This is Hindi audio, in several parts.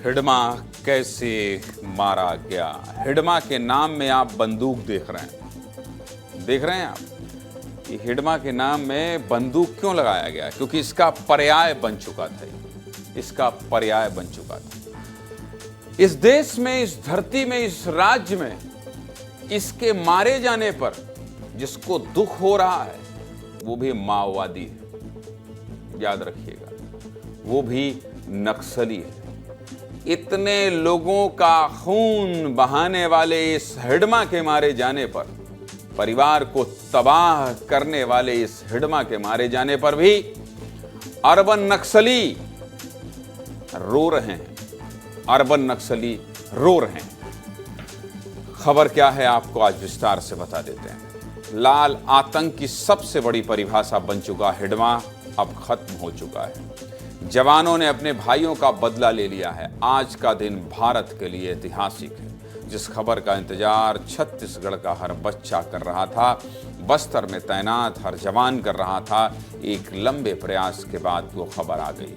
हिडमा कैसे मारा गया। हिडमा के नाम में आप बंदूक देख रहे हैं आप कि हिडमा के नाम में बंदूक क्यों लगाया गया, क्योंकि इसका पर्याय बन चुका था। इस देश में, इस धरती में, इस राज्य में इसके मारे जाने पर जिसको दुख हो रहा है वो भी माओवादी है, याद रखिएगा, वो भी नक्सली है। इतने लोगों का खून बहाने वाले इस हिडमा के मारे जाने पर, परिवार को तबाह करने वाले इस हिडमा के मारे जाने पर भी अर्बन नक्सली रो रहे हैं। खबर क्या है आपको आज विस्तार से बता देते हैं। लाल आतंक की सबसे बड़ी परिभाषा बन चुका हिडमा अब खत्म हो चुका है। जवानों ने अपने भाइयों का बदला ले लिया है। आज का दिन भारत के लिए ऐतिहासिक है। जिस खबर का इंतजार छत्तीसगढ़ का हर बच्चा कर रहा था, बस्तर में तैनात हर जवान कर रहा था, एक लंबे प्रयास के बाद वो खबर आ गई।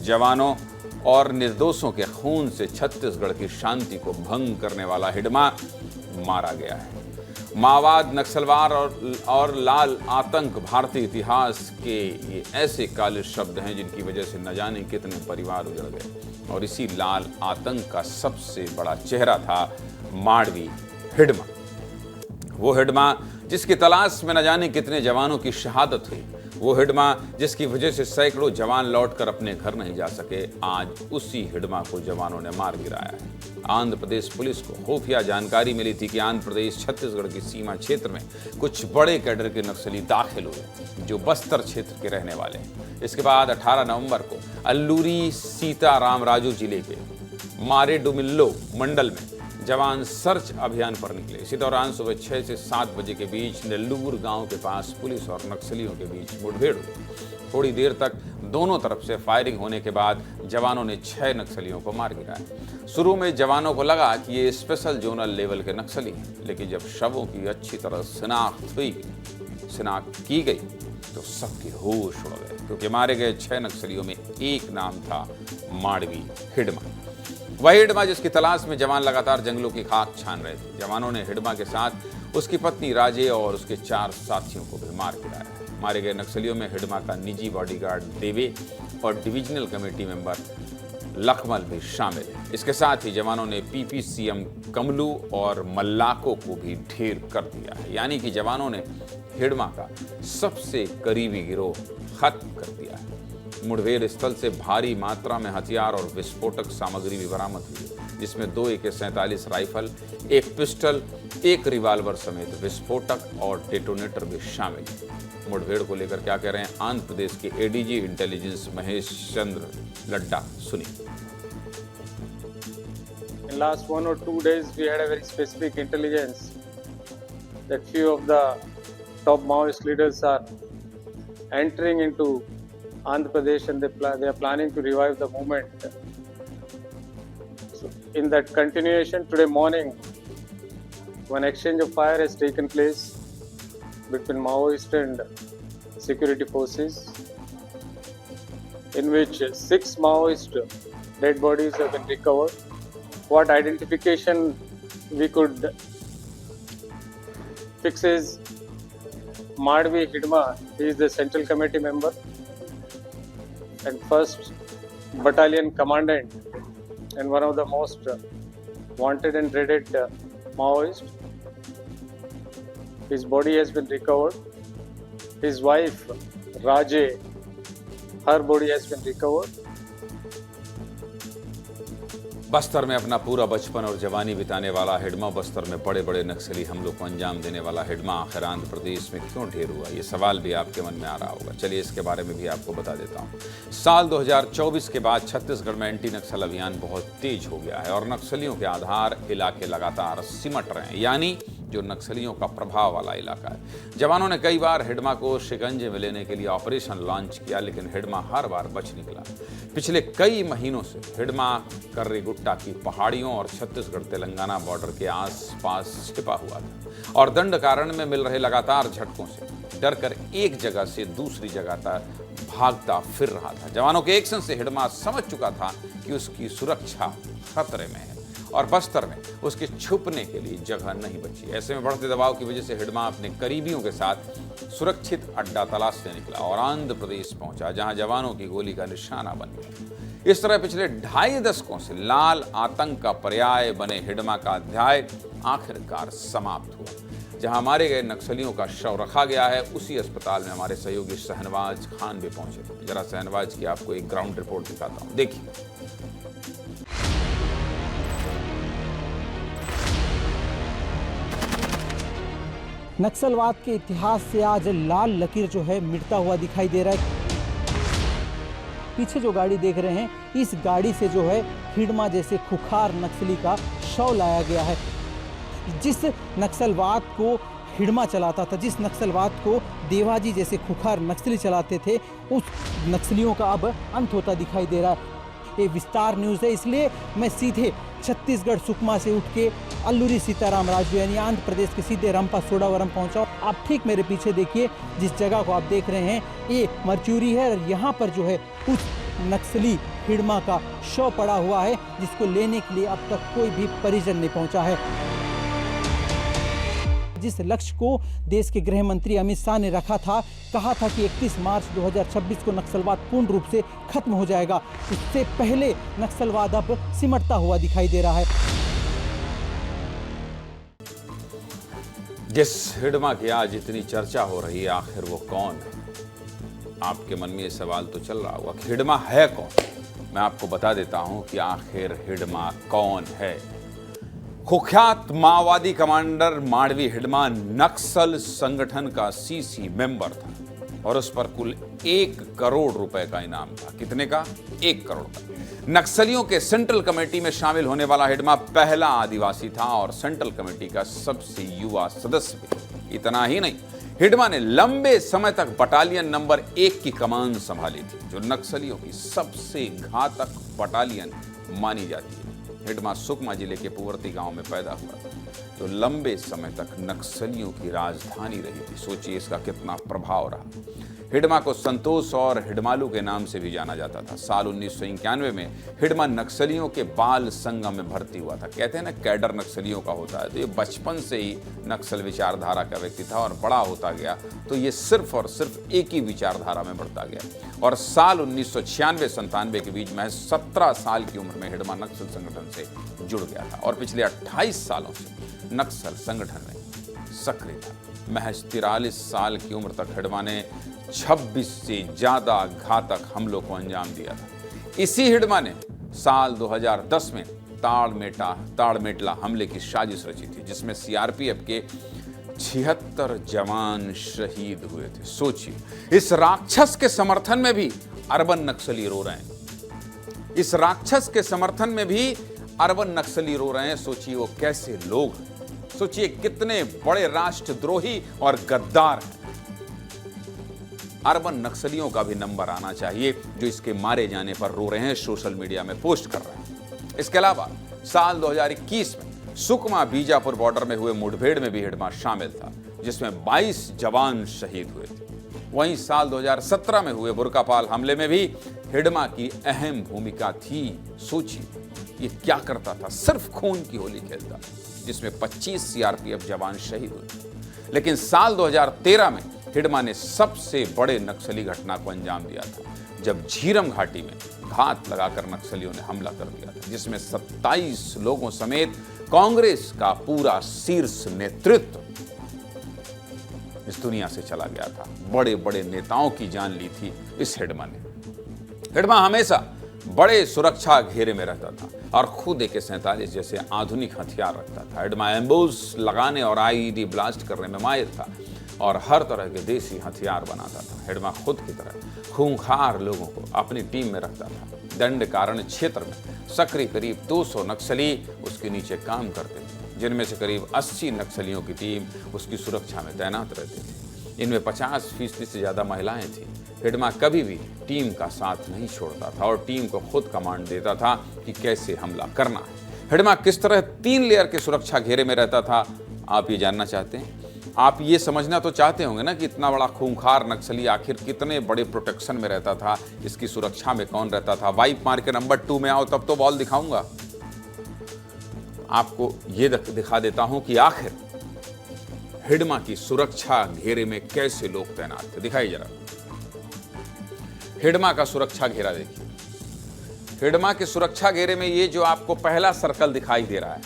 जवानों और निर्दोषों के खून से छत्तीसगढ़ की शांति को भंग करने वाला हिडमा मारा गया है। माओवाद, नक्सलवाद और लाल आतंक भारतीय इतिहास के ये ऐसे काले शब्द हैं जिनकी वजह से न जाने कितने परिवार उजड़ गए। और इसी लाल आतंक का सबसे बड़ा चेहरा था माड़वी हिडमा। वो हिडमा जिसकी तलाश में न जाने कितने जवानों की शहादत हुई। वो हिडमा जिसकी वजह से सैकड़ों जवान लौटकर अपने घर नहीं जा सके। आज उसी हिडमा को जवानों ने मार गिराया है। आंध्र प्रदेश पुलिस को खुफिया जानकारी मिली थी कि आंध्र प्रदेश छत्तीसगढ़ की सीमा क्षेत्र में कुछ बड़े कैडर के नक्सली दाखिल हुए जो बस्तर क्षेत्र के रहने वाले हैं। इसके बाद 18 नवंबर को अल्लूरी सीतारामराजू जिले के मारेडुमिल्लो मंडल में जवान सर्च अभियान पर निकले। इसी दौरान सुबह 6 से 7 बजे के बीच नेल्लूर गांव के पास पुलिस और नक्सलियों के बीच मुठभेड़ हुई। थोड़ी देर तक दोनों तरफ से फायरिंग होने के बाद जवानों ने 6 नक्सलियों को मार गिराया। शुरू में जवानों को लगा कि ये स्पेशल जोनल लेवल के नक्सली हैं, लेकिन जब शवों की अच्छी तरह शिनाख्त की गई तो सबके होश उड़ गए, क्योंकि मारे गए 6 नक्सलियों में एक नाम था माड़वी हिडमा। वही हिडमा जिसकी तलाश में जवान लगातार जंगलों की खाक छान रहे थे। जवानों ने हिडमा के साथ उसकी पत्नी राजे और उसके 4 साथियों को भी मार गिराया। मारे गए नक्सलियों में हिडमा का निजी बॉडीगार्ड देवे और डिविजनल कमेटी मेंबर लखमल भी शामिल है। इसके साथ ही जवानों ने पीपीसीएम कमलू और मल्लाको को भी ढेर कर दिया है। यानी कि जवानों ने हिडमा का सबसे करीबी गिरोह खत्म कर दिया है। मुठभेड़ स्थल से भारी मात्रा में हथियार और विस्फोटक सामग्री भी बरामद हुई, जिसमें 2 AK-47 राइफल, 1 पिस्टल, 1 रिवाल्वर समेत विस्फोटक और डेटोनेटर भी शामिल है। मुठभेड़ को लेकर क्या कह रहे हैं आंध्र प्रदेश के एडीजी इंटेलिजेंस महेश चंद्र लड्डा, सुनिए। In last 1 or 2 days, we had a very specific intelligence that few of the top Maoist leaders are entering into Andhra Pradesh and they are planning to revive the movement. So in that continuation, today morning, one exchange of fire has taken place between Maoist and security forces, in which 6 Maoist dead bodies have been recovered. What identification we could fix is Madhvi Hidma. He is the Central Committee member and 1st Battalion Commandant and one of the most wanted and dreaded Maoist. His body has been recovered. His wife Raje, her body has been recovered. Bastar में अपना पूरा बचपन और जवानी बिताने वाला हिडमा, बस्तर में बड़े बड़े नक्सली हमलों को अंजाम देने वाला हिडमा आखिर आंध्र प्रदेश में क्यों ढेर हुआ, ये सवाल भी आपके मन में आ रहा होगा। चलिए इसके बारे में भी आपको बता देता हूँ। साल 2024 के बाद छत्तीसगढ़ में एंटी नक्सल अभियान बहुत तेज हो गया है और नक्सलियों के आधार इलाके लगातार सिमट रहे हैं, यानी जो नक्सलियों का प्रभाव वाला इलाका है। जवानों ने कई बार हिडमा को शिकंजे में लेने के लिए ऑपरेशन लॉन्च किया, लेकिन हिडमा हर बार बच निकला। पिछले कई महीनों से हिडमा कर्रीगुट्टा की पहाड़ियों और छत्तीसगढ़ तेलंगाना बॉर्डर के आसपास छिपा हुआ था और दंड कारण में मिल रहे लगातार झटकों से डरकर एक जगह से दूसरी जगह तक भागता फिर रहा था। जवानों के एक्शन से हिडमा समझ चुका था कि उसकी सुरक्षा खतरे में है और बस्तर में उसके छुपने के लिए जगह नहीं बची। ऐसे में बढ़ते दबाव की वजह से हिडमा अपने करीबियों के साथ सुरक्षित अड्डा तलाशने निकला और आंध्र प्रदेश पहुंचा, जहां जवानों की गोली का निशाना बन गया। इस तरह पिछले 2.5 दशकों से लाल आतंक का पर्याय बने हिडमा का अध्याय आखिरकार समाप्त हुआ। जहां मारे गए नक्सलियों का शव रखा गया है, उसी अस्पताल में हमारे सहयोगी शहनवाज खान भी पहुंचे थे। जरा शहनवाज की आपको एक ग्राउंड रिपोर्ट दिखाता हूं, देखिए। नक्सलवाद के इतिहास से आज लाल लकीर जो है मिटता हुआ दिखाई दे रहा है। पीछे जो गाड़ी देख रहे हैं, इस गाड़ी से जो है हिडमा जैसे खुखार नक्सली का शव लाया गया है। जिस नक्सलवाद को हिडमा चलाता था, जिस नक्सलवाद को देवाजी जैसे खुखार नक्सली चलाते थे, उस नक्सलियों का अब अंत होता दिखाई दे रहा है। ये विस्तार न्यूज़ है, इसलिए मैं सीधे छत्तीसगढ़ सुकमा से उठ के अल्लूरी सीताराम राजू यानी आंध्र प्रदेश के सीधे रंपा सोडावरम पहुंचा। आप ठीक मेरे पीछे देखिए, जिस जगह को आप देख रहे हैं ये मर्चूरी है और यहाँ पर जो है उस नक्सली हिडमा का शव पड़ा हुआ है, जिसको लेने के लिए अब तक कोई भी परिजन नहीं पहुंचा है। जिस लक्ष्य को देश के गृह मंत्री अमित शाह ने रखा था, कहा था कि 31 मार्च 2026 को नक्सलवाद पूर्ण रूप से खत्म हो जाएगा, इससे पहले नक्सलवाद अब सिमटता हुआ दिखाई दे रहा है। जिस हिडमा की आज इतनी चर्चा हो रही है, आखिर वो कौन है? आपके मन में ये सवाल तो चल रहा होगा कि हिडमा है कौन? मैं आपको बता देता हूं कि आखिर हिडमा कौन है। कुख्यात माओवादी कमांडर मांडवी हिडमा नक्सल संगठन का सीसी मेंबर था और उस पर कुल 1 करोड़ रुपए का इनाम था। कितने का? 1 करोड़ का। नक्सलियों के सेंट्रल कमेटी में शामिल होने वाला हिडमा पहला आदिवासी था और सेंट्रल कमेटी का सबसे युवा सदस्य भी। इतना ही नहीं, हिडमा ने लंबे समय तक बटालियन नंबर 1 की कमान संभाली थी, जो नक्सलियों की सबसे घातक बटालियन मानी जाती है। हिडमा सुकमा जिले के पुवर्ती गांव में पैदा हुआ था, जो लंबे समय तक नक्सलियों की राजधानी रही थी। सोचिए इसका कितना प्रभाव रहा। हिडमा को संतोष और हिडमालू के नाम से भी जाना जाता था। साल 1991 में हिडमा नक्सलियों के बाल संगम में भर्ती हुआ था। कहते हैं ना, कैडर नक्सलियों का होता है, तो ये बचपन से ही नक्सल विचारधारा का व्यक्ति था और बड़ा होता गया तो ये सिर्फ और सिर्फ एक ही विचारधारा में बढ़ता गया। और साल 1996-97 के बीच में 17 साल की उम्र में हिडमा नक्सल संगठन से जुड़ गया था और पिछले 28 सालों से नक्सल संगठन में सक्रिय था। महज 43 साल की उम्र तक हिडमा ने 26 से ज्यादा घातक हमलों को अंजाम दिया था। इसी हिडमा ने साल 2010 में ताड़मेटला हमले की साजिश रची थी, जिसमें सीआरपीएफ के 76 जवान शहीद हुए थे। सोचिए, इस राक्षस के समर्थन में भी अर्बन नक्सली रो रहे हैं। इस राक्षस के समर्थन में भी अर्बन नक्सली रो रहे हैं। सोचिए वो कैसे लोग हैं, सोचिए कितने बड़े राष्ट्रद्रोही और गद्दार हैं। अर्बन नक्सलियों का भी नंबर आना चाहिए, जो इसके मारे जाने पर रो रहे हैं, सोशल मीडिया में पोस्ट कर रहे हैं। इसके अलावा साल 2021 में सुकमा बीजापुर बॉर्डर में हुए मुठभेड़ में भी हिडमा शामिल था, जिसमें 22 जवान शहीद हुए थे। वहीं साल 2017 में हुए बुरकापाल हमले में भी हिडमा की अहम भूमिका थी। सोचिए ये क्या करता था, सिर्फ खून की होली खेलता, जिसमें 25 सीआरपीएफ जवान शहीद हुए। लेकिन साल 2013 में हिडमा ने सबसे बड़े नक्सली घटना को अंजाम दिया था, जब झीरम घाटी में घात लगाकर नक्सलियों ने हमला कर दिया था, जिसमें 27 लोगों समेत कांग्रेस का पूरा शीर्ष नेतृत्व इस दुनिया से चला गया था। बड़े बड़े नेताओं की जान ली थी इस हिडमा ने। हिडमा हमेशा बड़े सुरक्षा घेरे में रहता था और खुद AK-47 जैसे आधुनिक हथियार रखता था। हिडमा एम्बुश लगाने और IED ब्लास्ट करने में माहिर था और हर तरह के देसी हथियार बनाता था। हिडमा खुद की तरह खूंखार लोगों को अपनी टीम में रखता था। दंडकारण्य क्षेत्र में सक्रिय करीब 200 नक्सली उसके नीचे काम करते थे, जिनमें से करीब 80 नक्सलियों की टीम उसकी सुरक्षा में तैनात रहती थी। इनमें 50% से ज़्यादा महिलाएं थीं। हिडमा कभी भी टीम का साथ नहीं छोड़ता था और टीम को खुद कमांड देता था कि कैसे हमला करना है। हिडमा किस तरह 3 लेयर के सुरक्षा घेरे में रहता था, आप ये जानना चाहते हैं? आप ये समझना तो चाहते होंगे ना कि इतना बड़ा खूंखार नक्सली आखिर कितने बड़े प्रोटेक्शन में रहता था, इसकी सुरक्षा में कौन रहता था। वाइप मार के नंबर 2 में आओ तब तो बॉल दिखाऊंगा। आपको ये दिखा देता हूं कि आखिर हिडमा की सुरक्षा घेरे में कैसे लोग तैनात थे। दिखाइए जरा हिडमा का सुरक्षा घेरा। देखिए हिडमा के सुरक्षा घेरे में ये जो आपको पहला सर्कल दिखाई दे रहा है,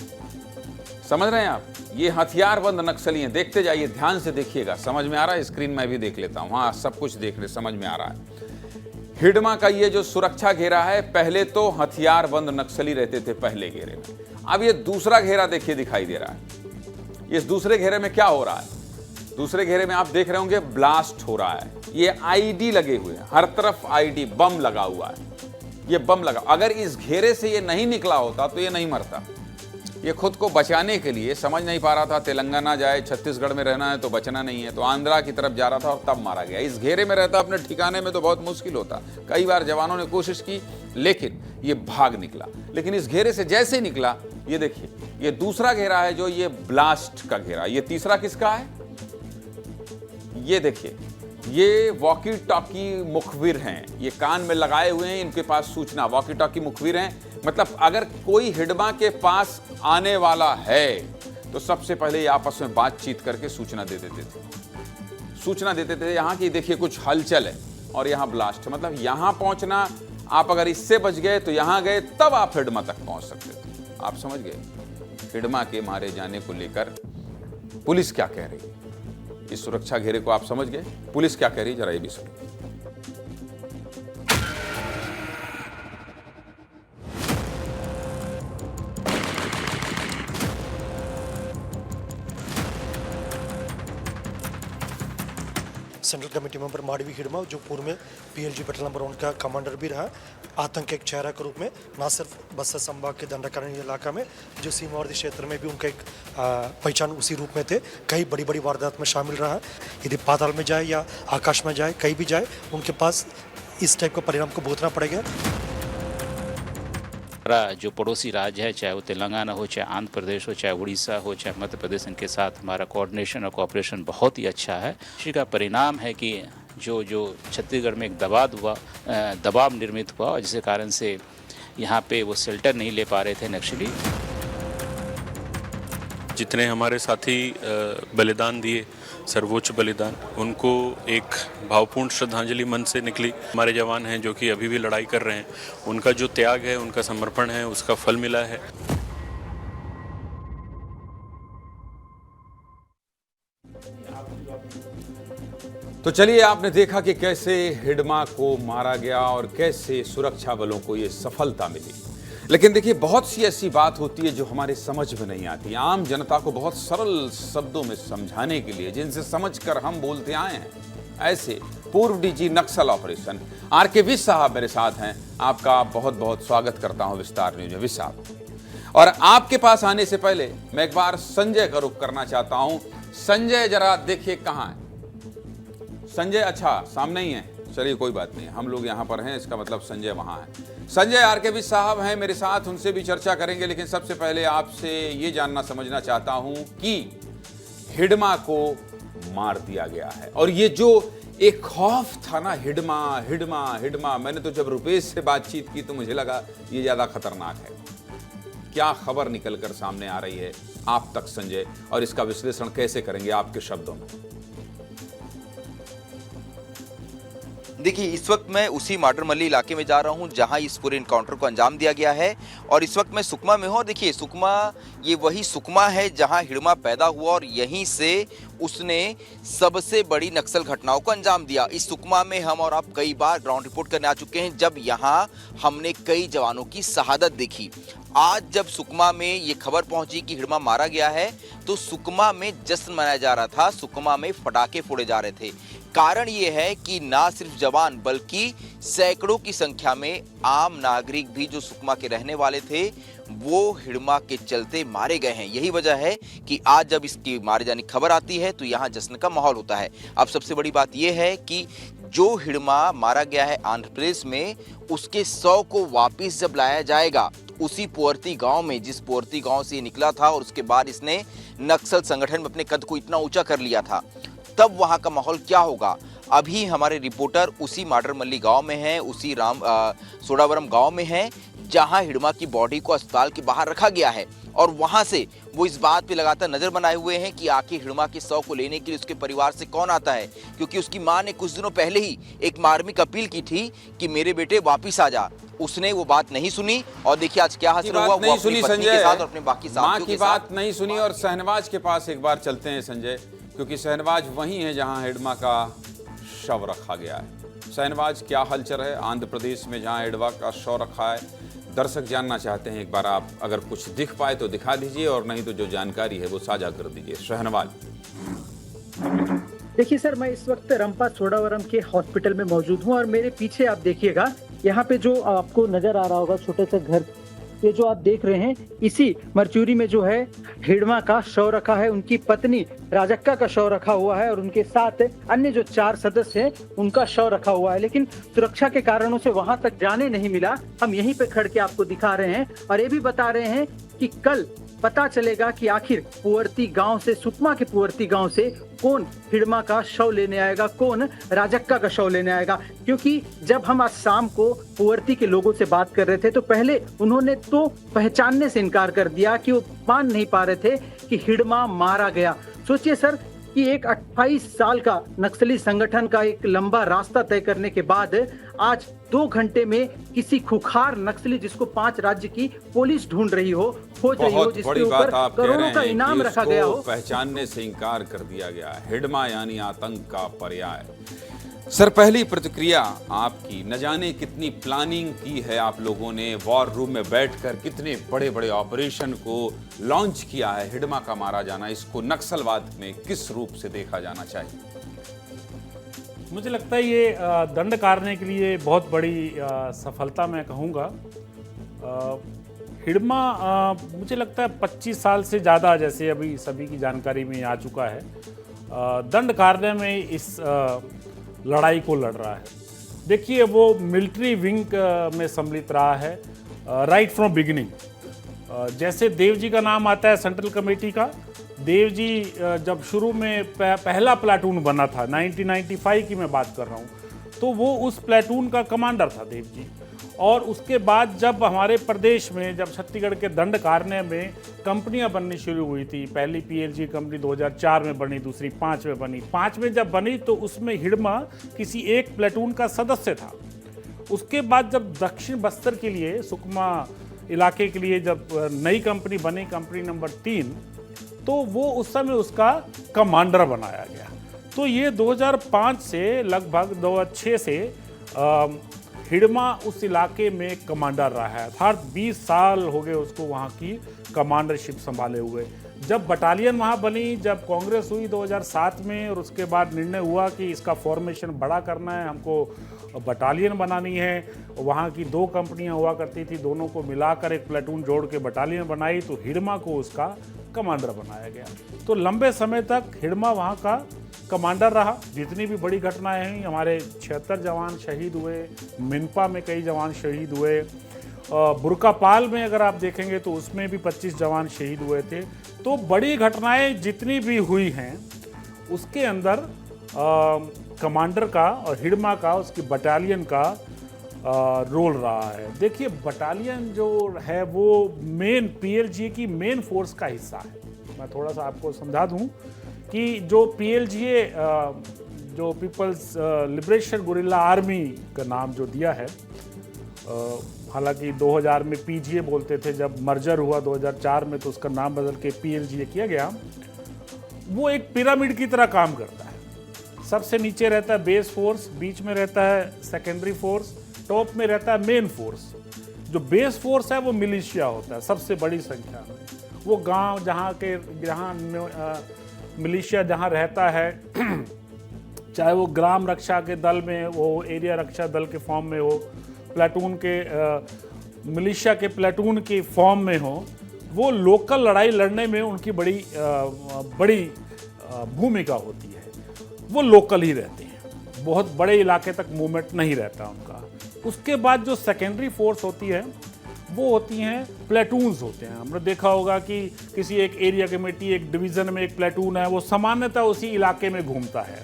समझ रहे हैं आप, ये हथियारबंद नक्सली हैं। देखते जाइए, ध्यान से देखिएगा, समझ में आ रहा है। स्क्रीन में भी देख लेता हूं, हाँ सब कुछ देख ले, समझ में आ रहा है। हिडमा का ये जो सुरक्षा घेरा है, पहले तो हथियारबंद नक्सली रहते थे पहले घेरे में। अब ये दूसरा घेरा देखिए दिखाई दे रहा है। इस दूसरे घेरे में क्या हो रहा है? दूसरे घेरे में आप देख रहे होंगे ब्लास्ट हो रहा है। ये आईडी लगे हुए हैं, हर तरफ आईडी, बम लगा हुआ है। ये बम लगा, अगर इस घेरे से ये नहीं निकला होता तो ये नहीं मरता। ये खुद को बचाने के लिए समझ नहीं पा रहा था, तेलंगाना जाए, छत्तीसगढ़ में रहना है तो बचना नहीं है, तो आंध्रा की तरफ जा रहा था और तब मारा गया। इस घेरे में रहता अपने ठिकाने में तो बहुत मुश्किल होता। कई बार जवानों ने कोशिश की लेकिन ये भाग निकला। लेकिन इस घेरे से जैसे ही निकला, ये देखिए ये दूसरा घेरा है जो ये ब्लास्ट का घेरा। ये तीसरा किसका है? ये देखिए ये वॉकी टॉकी मुखबिर हैं, ये कान में लगाए हुए हैं, इनके पास सूचना, वॉकी टॉकी मुखबिर हैं। मतलब अगर कोई हिडमा के पास आने वाला है तो सबसे पहले ये आपस में बातचीत करके सूचना दे देते थे। सूचना देते थे यहाँ की देखिए कुछ हलचल है और यहाँ ब्लास्ट है। मतलब यहाँ पहुँचना, आप अगर इससे बच गए तो यहाँ गए, तब आप हिडमा तक पहुँच सकते थे। आप समझ गए हिडमा के मारे जाने को लेकर पुलिस क्या कह रही है? इस सुरक्षा घेरे को आप समझ गए, पुलिस क्या कह रही है, जरा ये भी सुनिए। Central committee member Madvi Hidma, जो पूर्व में पीएलजी बैटल नंबर 1 का कमांडर भी रहा, आतंक के एक चेहरा के रूप में न सिर्फ बस्तर संभाग के दंडाकारण्य इलाका में, जो सीमावर्ती क्षेत्र में भी उनका एक पहचान उसी रूप में थे। कई बड़ी बड़ी वारदात में शामिल रहा। यदि पाताल में जाए या आकाश में जाए, कहीं भी जाए, उनके पास इस टाइप का परिणाम को भुगतना पड़ेगा। जो पड़ोसी राज्य है, चाहे वो तेलंगाना हो, चाहे आंध्र प्रदेश हो, चाहे उड़ीसा हो, चाहे मध्य प्रदेश, इनके साथ हमारा कोऑर्डिनेशन और कोऑपरेशन बहुत ही अच्छा है। इसी का परिणाम है कि जो छत्तीसगढ़ में एक दबाव निर्मित हुआ और जिसके कारण से यहाँ पे वो शेल्टर नहीं ले पा रहे थे नक्सली। जितने हमारे साथी बलिदान दिए, सर्वोच्च बलिदान, उनको एक भावपूर्ण श्रद्धांजलि मन से निकली। हमारे जवान हैं जो कि अभी भी लड़ाई कर रहे हैं, उनका जो त्याग है, उनका समर्पण है, उसका फल मिला है। तो चलिए, आपने देखा कि कैसे हिडमा को मारा गया और कैसे सुरक्षा बलों को ये सफलता मिली। लेकिन देखिए, बहुत सी ऐसी बात होती है जो हमारे समझ में नहीं आती। आम जनता को बहुत सरल शब्दों में समझाने के लिए, जिनसे समझकर हम बोलते आए हैं, ऐसे पूर्व डीजी नक्सल ऑपरेशन आर.के. विश साहब मेरे साथ हैं। आपका बहुत बहुत स्वागत करता हूं विस्तार न्यूज में, विश साहब। और आपके पास आने से पहले मैं एक बार संजय का रुख करना चाहता हूं। संजय जरा देखिए कहां है संजय? अच्छा, सामने ही है। चलिए कोई बात नहीं, हम लोग यहाँ पर हैं, इसका मतलब संजय वहाँ है। संजय आर.के. विश साहब हैं मेरे साथ, उनसे भी चर्चा करेंगे। लेकिन सबसे पहले आपसे ये जानना समझना चाहता हूँ कि हिडमा को मार दिया गया है और ये जो एक खौफ था ना, हिडमा हिडमा हिडमा, मैंने तो जब रुपेश से बातचीत की तो मुझे लगा ये ज्यादा खतरनाक है। क्या खबर निकल कर सामने आ रही है आप तक संजय, और इसका विश्लेषण कैसे करेंगे आपके शब्दों में? देखिए, इस वक्त मैं उसी माडरमल्ली इलाके में जा रहा हूं जहां इस पूरे इनकाउंटर को अंजाम दिया गया है और इस वक्त मैं सुकमा में हूं। और देखिए, सुकमा, ये वही सुकमा है जहां हिडमा पैदा हुआ और यहीं से उसने सबसे बड़ी नक्सल घटनाओं को अंजाम दिया। इस सुकमा में हम और आप कई बार ग्राउंड रिपोर्ट करने आ चुके हैं, जब यहाँ हमने कई जवानों की शहादत देखी। आज जब सुकमा में ये खबर पहुंची कि हिडमा मारा गया है तो सुकमा में जश्न मनाया जा रहा था, सुकमा में पटाखे फोड़े जा रहे थे। कारण ये है कि ना सिर्फ जवान बल्कि सैकड़ों की संख्या में आम नागरिक भी जो सुकमा के रहने वाले थे वो हिडमा के चलते मारे गए हैं। यही वजह है कि आज जब इसकी मारे जाने की खबर आती है तो यहाँ जश्न का माहौल होता है। अब सबसे बड़ी बात यह है कि जो हिडमा मारा गया है आंध्र प्रदेश में, उसके 100 को वापिस जब लाया जाएगा उसी पोअर्ती गांव में, जिस पोअर्ती गांव से ये निकला था और उसके बाद इसने नक्सल संगठन में अपने कद को इतना ऊंचा कर लिया था, तब वहां का माहौल क्या होगा। अभी हमारे रिपोर्टर उसी माडरमल्ली गांव में हैं, उसी सोडावरम गांव में हैं, जहां हिडमा की बॉडी को अस्पताल के बाहर रखा गया है और वहां से वो इस बात पे लगातार नजर बनाए हुए हैं कि आखिर हिडमा के शव को लेने के लिए उसके परिवार से कौन आता है, क्योंकि उसकी मां ने कुछ दिनों पहले ही एक मार्मिक अपील की थी कि मेरे बेटे वापिस आ जा। उसने वो बात नहीं सुनी और देखिए आज क्या हासिल हुआ। वो नहीं अपनी सुनी पत्नी संजय, के साथ और अपने बाकी मां साथियों की के बात साथ नहीं सुनी। और शहनवाज के पास एक बार चलते हैं संजय, क्योंकि शहनवाज वही है जहां हिडमा का शव रखा गया है। शहनवाज, क्या हलचल है आंध्र प्रदेश में जहां हिडमा का शव रखा है? दर्शक जानना चाहते हैं, एक बार आप अगर कुछ दिख पाए तो दिखा दीजिए, और नहीं तो जो जानकारी है वो साझा कर दीजिए। शहनवाज। देखिए सर, मैं इस वक्त रंपा सोडावरम के हॉस्पिटल में मौजूद हूँ और मेरे पीछे आप देखिएगा, यहाँ पे जो आपको नजर आ रहा होगा छोटे से घर, ये जो आप देख रहे हैं, इसी मरचूरी में जो है हिडमा का शव रखा है। उनकी पत्नी राजक्का का शव रखा हुआ है और उनके साथ अन्य जो 4 सदस्य हैं उनका शव रखा हुआ है, लेकिन सुरक्षा के कारणों से वहां तक जाने नहीं मिला। हम यहीं पे खड़ के आपको दिखा रहे हैं और ये भी बता रहे हैं कि कल पता चलेगा कि आखिर पुअर्ती गांव से, सुकमा के पुअर्ती गांव से कौन हिडमा का शव लेने आएगा, कौन राजक्का का शव लेने आएगा। क्योंकि जब हम आज शाम को पुअर्ती के लोगों से बात कर रहे थे तो पहले उन्होंने तो पहचानने से इनकार कर दिया कि वो मान नहीं पा रहे थे कि हिडमा मारा गया। सोचिए सर कि एक 28 साल का नक्सली संगठन का एक लंबा रास्ता तय करने के बाद आज 2 घंटे में किसी खुखार नक्सली, जिसको 5 राज्य की पुलिस ढूंढ रही हो, खोज रही हो, जिसके ऊपर करोड़ों का इनाम रखा गया हो, पहचानने से इंकार कर दिया गया। हिडमा यानी आतंक का पर्याय। सर, पहली प्रतिक्रिया आपकी, न जाने कितनी प्लानिंग की है आप लोगों ने, वॉर रूम में बैठकर कितने बड़े बड़े ऑपरेशन को लॉन्च किया है। हिडमा का मारा जाना, इसको नक्सलवाद में किस रूप से देखा जाना चाहिए? मुझे लगता है ये दंड कारने के लिए बहुत बड़ी सफलता मैं कहूँगा। हिडमा मुझे लगता है 25 साल से ज़्यादा, जैसे अभी सभी की जानकारी में आ चुका है, दंड कारने में इस लड़ाई को लड़ रहा है। देखिए, वो मिलिट्री विंग में सम्मिलित रहा है राइट फ्रॉम बिगिनिंग। जैसे देव जी का नाम आता है सेंट्रल कमेटी का, देव जी जब शुरू में पहला प्लाटून बना था, 1995 की मैं बात कर रहा हूँ, तो वो उस प्लाटून का कमांडर था देव जी। और उसके बाद जब हमारे प्रदेश में, जब छत्तीसगढ़ के दंड कारने में कंपनियां बननी शुरू हुई थी, पहली पीएलजी कंपनी 2004 में बनी, दूसरी 5 में बनी। 5 में जब बनी तो उसमें हिडमा किसी एक प्लेटून का सदस्य था। उसके बाद जब दक्षिण बस्तर के लिए, सुकमा इलाके के लिए जब नई कंपनी बनी, कंपनी नंबर 3, तो वो उस समय उसका कमांडर बनाया गया। तो ये 2005 से लगभग 2006 से हिडमा उस इलाके में कमांडर रहा है, अर्थात 20 साल हो गए उसको वहाँ की कमांडरशिप संभाले हुए। जब बटालियन वहाँ बनी, जब कांग्रेस हुई 2007 में, और उसके बाद निर्णय हुआ कि इसका फॉर्मेशन बड़ा करना है, हमको बटालियन बनानी है। वहाँ की 2 कंपनियाँ हुआ करती थी, दोनों को मिलाकर एक प्लेटून जोड़ के बटालियन बनाई, तो हिडमा को उसका कमांडर बनाया गया। तो लंबे समय तक हिडमा वहाँ का कमांडर रहा। जितनी भी बड़ी घटनाएं हैं, हमारे 76 जवान शहीद हुए, मिनपा में कई जवान शहीद हुए, बुरकापाल में अगर आप देखेंगे तो उसमें भी 25 जवान शहीद हुए थे। तो बड़ी घटनाएं जितनी भी हुई हैं, उसके अंदर कमांडर का और हिडमा का, उसकी बटालियन का रोल रहा है। देखिए, बटालियन जो है वो मेन पीएलजीए की मेन फोर्स का हिस्सा है। मैं थोड़ा सा आपको समझा दूं कि जो पीएलजीए, जो पीपल्स लिबरेशन गुरिल्ला आर्मी का नाम जो दिया है, हालांकि 2000 में पीजीए बोलते थे, जब मर्जर हुआ 2004 में तो उसका नाम बदल के पीएलजीए किया गया। वो एक पिरामिड की तरह काम करता है। सबसे नीचे रहता है बेस फोर्स, बीच में रहता है सेकेंडरी फोर्स, टॉप में रहता है मेन फोर्स। जो बेस फोर्स है वो मिलिशिया होता है सबसे बड़ी संख्या में। वो गांव जहाँ मिलिशिया जहाँ रहता है, चाहे वो ग्राम रक्षा के दल में हो, एरिया रक्षा दल के फॉर्म में हो, प्लेटून के मिलिशिया के प्लेटून के फॉर्म में हो, वो लोकल लड़ाई लड़ने में उनकी बड़ी भूमिका होती है। वो लोकल ही रहते हैं, बहुत बड़े इलाके तक मूवमेंट नहीं रहता उनका। उसके बाद जो सेकेंडरी फोर्स होती है वो होती हैं प्लेटून्स होते हैं। हमने देखा होगा कि किसी एक एरिया कमेटी, एक डिवीज़न में एक प्लेटून है, वो सामान्यतः उसी इलाके में घूमता है।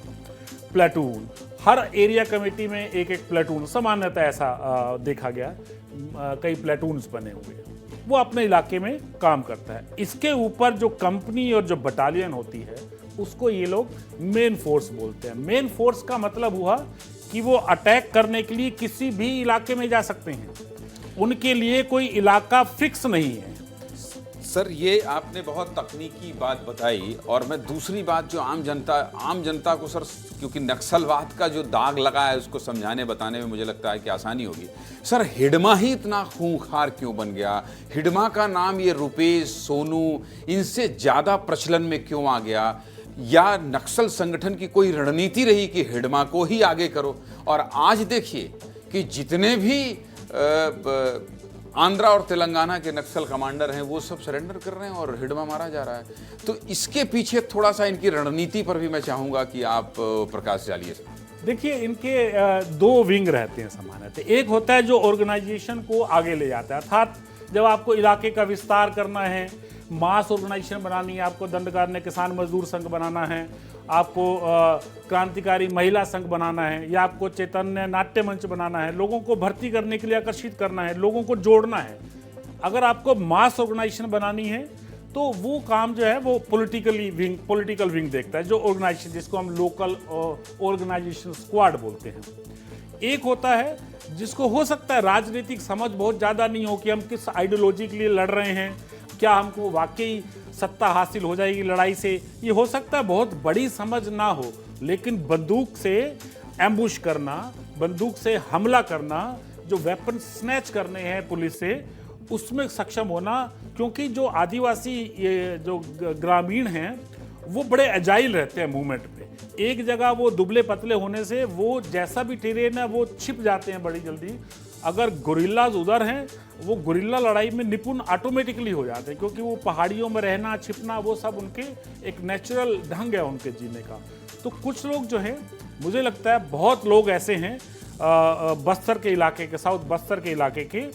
प्लेटून हर एरिया कमेटी में एक एक प्लेटून, सामान्यतः ऐसा देखा गया, कई प्लेटून्स बने हुए हैं, वो अपने इलाके में काम करता है। इसके ऊपर जो कंपनी और जो बटालियन होती है उसको ये लोग मेन फोर्स बोलते हैं। मेन फोर्स का मतलब हुआ कि वो अटैक करने के लिए किसी भी इलाके में जा सकते हैं, उनके लिए कोई इलाका फिक्स नहीं है। सर, ये आपने बहुत तकनीकी बात बताई, और मैं दूसरी बात जो आम जनता को सर, क्योंकि नक्सलवाद का जो दाग लगा है उसको समझाने बताने में मुझे लगता है कि आसानी होगी। सर, हिडमा ही इतना खूंखार क्यों बन गया? हिडमा का नाम ये रुपेश, सोनू, इनसे ज़्यादा प्रचलन में क्यों आ गया? या नक्सल संगठन की कोई रणनीति रही कि हिडमा को ही आगे करो? और आज देखिए कि जितने भी आंध्रा और तेलंगाना के नक्सल कमांडर हैं वो सब सरेंडर कर रहे हैं और हिडमा मारा जा रहा है। तो इसके पीछे थोड़ा सा इनकी रणनीति पर भी मैं चाहूँगा कि आप प्रकाश डालिए। देखिए, इनके दो विंग रहते हैं सामान्यतः। एक होता है जो ऑर्गेनाइजेशन को आगे ले जाता है, अर्थात जब आपको इलाके का विस्तार करना है, मास ऑर्गेनाइजेशन बनानी है, आपको दंडकारण्य किसान मजदूर संघ बनाना है, आपको क्रांतिकारी महिला संघ बनाना है, या आपको चैतन्य नाट्य मंच बनाना है, लोगों को भर्ती करने के लिए आकर्षित करना है, लोगों को जोड़ना है। अगर आपको मास ऑर्गेनाइजेशन बनानी है तो वो काम जो है वो पॉलिटिकल विंग देखता है, जो ऑर्गेनाइजेशन, जिसको हम लोकल ऑर्गेनाइजेशन स्क्वाड बोलते हैं। एक होता है जिसको हो सकता है राजनीतिक समझ बहुत ज़्यादा नहीं हो कि हम किस आइडियोलॉजी के लिए लड़ रहे हैं, क्या हमको वाकई सत्ता हासिल हो जाएगी लड़ाई से, ये हो सकता है बहुत बड़ी समझ ना हो, लेकिन बंदूक से एम्बुश करना, बंदूक से हमला करना, जो वेपन स्नैच करने हैं पुलिस से, उसमें सक्षम होना। क्योंकि जो आदिवासी ये जो ग्रामीण हैं वो बड़े एजाइल रहते हैं मूवमेंट पे। एक जगह वो दुबले पतले होने से वो जैसा भी टेरेन है वो छिप जाते हैं बड़ी जल्दी। अगर गोरिल्लाज उधर हैं, वो गोरिल्ला लड़ाई में निपुण ऑटोमेटिकली हो जाते हैं, क्योंकि वो पहाड़ियों में रहना, छिपना, वो सब उनके एक नेचुरल ढंग है उनके जीने का। तो कुछ लोग जो हैं, मुझे लगता है बहुत लोग ऐसे हैं बस्तर के इलाके के, साउथ बस्तर के इलाके के,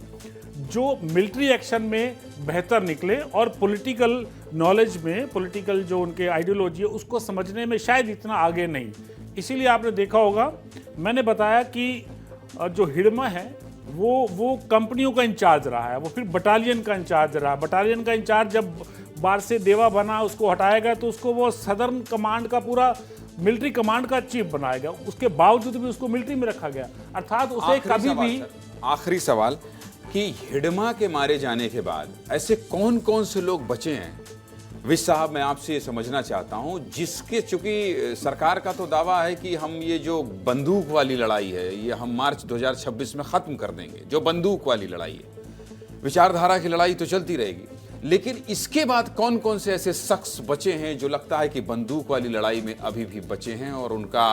जो मिलिट्री एक्शन में बेहतर निकले और पॉलिटिकल नॉलेज में, पॉलिटिकल जो उनके आइडियोलॉजी है उसको समझने में शायद इतना आगे नहीं। इसीलिए आपने देखा होगा, मैंने बताया कि जो हिडमा है वो कंपनियों का इंचार्ज रहा है, वो फिर बटालियन का इंचार्ज रहा। बटालियन का इंचार्ज जब बार से देवा बना, उसको हटाएगा तो उसको वो सदर्न कमांड का पूरा मिलिट्री कमांड का चीफ बनाएगा। उसके बावजूद भी उसको मिलिट्री में रखा गया, अर्थात उसे कभी भी। आखिरी सवाल कि हिडमा के मारे जाने के बाद ऐसे कौन कौन से लोग बचे हैं? विश साहब, मैं आपसे ये समझना चाहता हूँ, जिसके, चूंकि सरकार का तो दावा है कि हम ये जो बंदूक वाली लड़ाई है ये हम मार्च 2026 में ख़त्म कर देंगे, जो बंदूक वाली लड़ाई है। विचारधारा की लड़ाई तो चलती रहेगी, लेकिन इसके बाद कौन कौन से ऐसे शख्स बचे हैं जो लगता है कि बंदूक वाली लड़ाई में अभी भी बचे हैं और उनका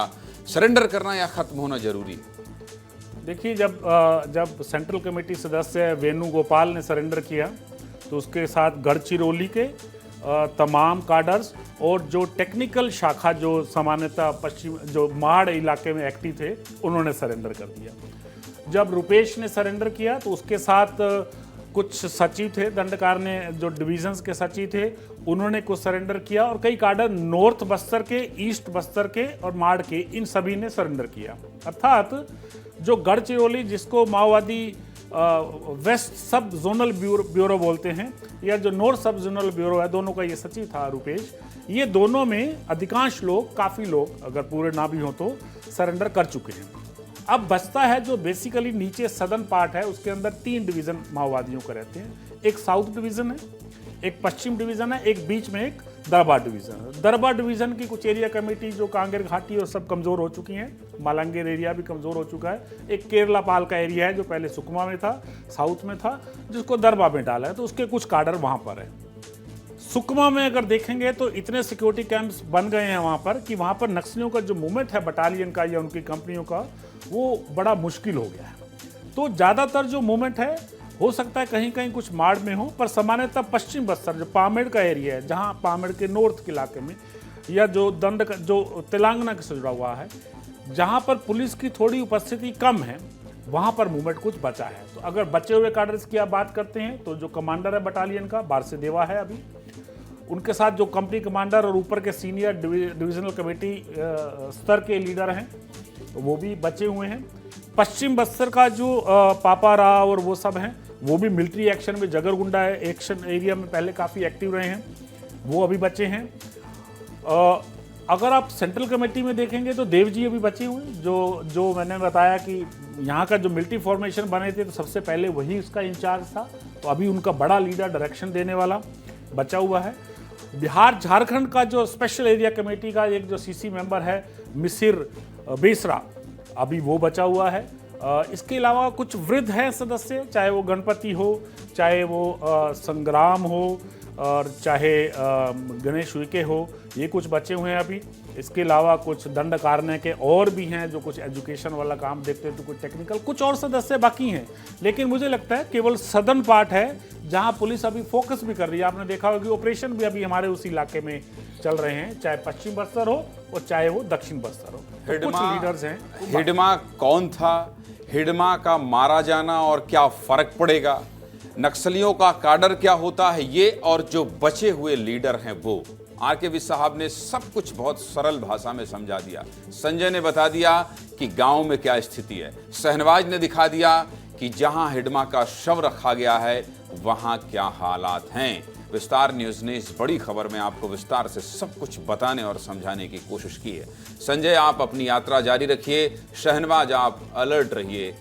सरेंडर करना या ख़त्म होना ज़रूरी है? देखिए, जब सेंट्रल कमेटी सदस्य वेणुगोपाल ने सरेंडर किया तो उसके साथ गढ़चिरौली के तमाम काडर्स और जो टेक्निकल शाखा जो सामान्यतः पश्चिम जो माड़ इलाके में एक्टिव थे, उन्होंने सरेंडर कर दिया। जब रुपेश ने सरेंडर किया तो उसके साथ कुछ सचिव थे, दंडकारण्य जो डिविजन्स के सचिव थे, उन्होंने कुछ सरेंडर किया, और कई काडर नॉर्थ बस्तर के, ईस्ट बस्तर के और माड़ के, इन सभी ने सरेंडर किया। अर्थात जो गढ़चिरौली, जिसको माओवादी वेस्ट सब जोनल ब्यूरो बोलते हैं, या जो नॉर्थ सब जोनल ब्यूरो है, दोनों का ये सचिव था रुपेश। ये दोनों में अधिकांश लोग, काफ़ी लोग, अगर पूरे ना भी हो तो सरेंडर कर चुके हैं। अब बचता है जो बेसिकली नीचे सदर्न पार्ट है, उसके अंदर 3 डिवीज़न माओवादियों के रहते हैं। एक साउथ डिवीज़न है, एक पश्चिम डिवीज़न है, एक बीच में एक दरबा डिवीज़न है। दरबा डिवीज़न की कुछ एरिया कमेटी जो कांगेर घाटी और सब कमज़ोर हो चुकी हैं, मालांगीर एरिया भी कमज़ोर हो चुका है। एक केरला पाल का एरिया है जो पहले सुकमा में था, साउथ में था, जिसको दरबा में डाला है, तो उसके कुछ काडर वहाँ पर है। सुकमा में अगर देखेंगे तो इतने सिक्योरिटी कैंप्स बन गए हैं वहाँ पर कि वहाँ पर नक्सलियों का जो मूवमेंट है बटालियन का या उनकी कंपनियों का, वो बड़ा मुश्किल हो गया है। तो ज़्यादातर जो मूवमेंट है, हो सकता है कहीं कहीं कुछ माड़ में हो, पर सामान्यतः पश्चिम बस्तर जो पामेड़ का एरिया है, जहाँ पामेड़ के नॉर्थ के इलाके में, या जो जो तेलंगाना से जुड़ा हुआ है, जहाँ पर पुलिस की थोड़ी उपस्थिति कम है, वहाँ पर मूवमेंट कुछ बचा है। तो अगर बचे हुए कैडर्स की आप बात करते हैं तो जो कमांडर है बटालियन का बारसेदेवा है अभी, उनके साथ जो कंपनी कमांडर और ऊपर के सीनियर डिविजनल कमेटी स्तर के लीडर हैं तो वो भी बचे हुए हैं। पश्चिम बस्तर का जो पापा राव और वो सब हैं वो भी मिलिट्री एक्शन में जगरगुंडा एक्शन एरिया में पहले काफ़ी एक्टिव रहे हैं, वो अभी बचे हैं। अगर आप सेंट्रल कमेटी में देखेंगे तो देव जी अभी बचे हुए हैं, जो मैंने बताया कि यहाँ का जो मिलिट्री फॉर्मेशन बने थे तो सबसे पहले वही उसका इंचार्ज था, तो अभी उनका बड़ा लीडर डायरेक्शन देने वाला बचा हुआ है। बिहार झारखंड का जो स्पेशल एरिया कमेटी का एक जो सीसी मेंबर है मिसिर बेसरा, अभी वो बचा हुआ है। इसके अलावा कुछ वृद्ध हैं सदस्य, चाहे वो गणपति हो, चाहे वो संग्राम हो और चाहे गणेश उइके हो, ये कुछ बचे हुए हैं अभी। इसके अलावा कुछ दंड कारने के और भी हैं जो कुछ एजुकेशन वाला काम देखते हैं, तो कुछ टेक्निकल, कुछ और सदस्य बाकी हैं। लेकिन मुझे लगता है केवल सदर्न पार्ट है जहां पुलिस अभी फोकस भी कर रही है। आपने देखा होगा कि ऑपरेशन भी अभी हमारे उस इलाके में चल रहे हैं, चाहे पश्चिम बस्तर हो और चाहे वो दक्षिण बस्तर हो। तो कुछ लीडर्स हैं। हिडमा कौन था, हिडमा का मारा जाना और क्या फर्क पड़ेगा, नक्सलियों का काडर क्या होता है, ये और जो बचे हुए लीडर हैं वो आरकेवी साहब ने सब कुछ बहुत सरल भाषा में समझा दिया। संजय ने बता दिया कि गांव में क्या स्थिति है, शहनवाज ने दिखा दिया कि जहां हिडमा का शव रखा गया है वहां क्या हालात हैं। विस्तार न्यूज ने इस बड़ी खबर में आपको विस्तार से सब कुछ बताने और समझाने की कोशिश की है। संजय, आप अपनी यात्रा जारी रखिए, शहनवाज आप अलर्ट रहिए।